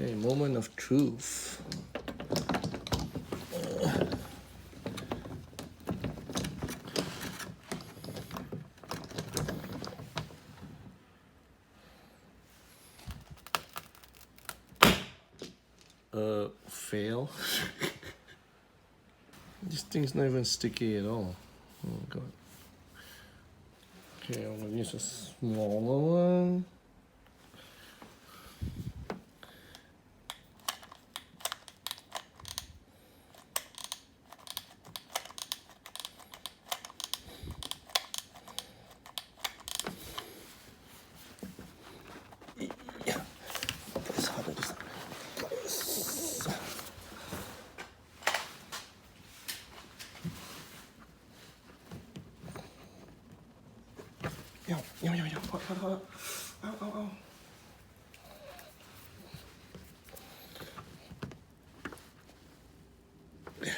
Okay, moment of truth. Fail. This thing's not even sticky at all. Oh god. Okay, I'm gonna use a smaller one. Yeah, it's harder this time. Yo. Hold. Ow. Okay,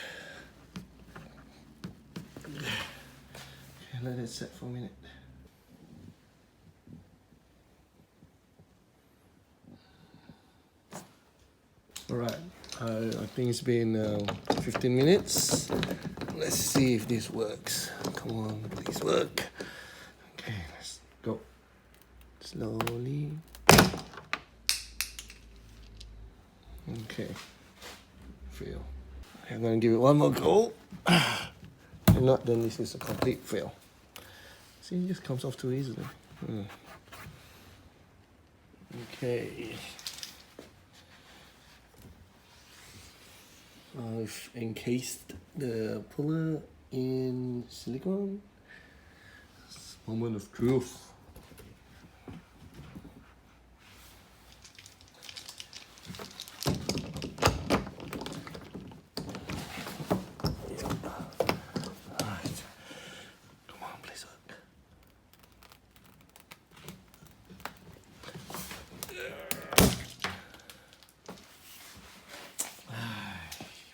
let it set for a minute. Alright, I think it's been 15 minutes. Let's see if this works. Come on, please work. Okay, let's go. Slowly. Okay, fail. I'm gonna give it one more go. If not, then this is a complete fail. See, it just comes off too easily. Okay. I've encased the puller in silicone. Moment of truth. Alright. Come on, please work.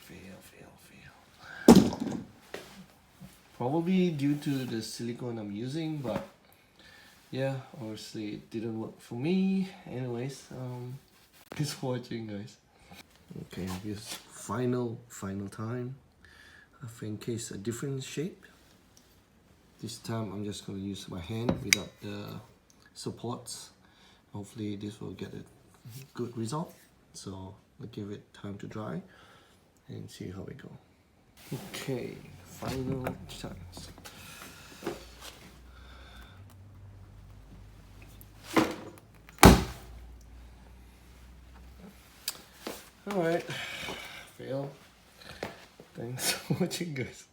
Fail. Probably due to the silicone I'm using, but yeah, obviously it didn't work for me. Anyways, thanks for watching, guys. Okay, I've used final time. I've encased a different shape. This time I'm just going to use my hand without the supports. Hopefully this will get a good result. So I'll give it time to dry and see how we go. Okay, final chance. Alright, fail. Thanks for watching, guys.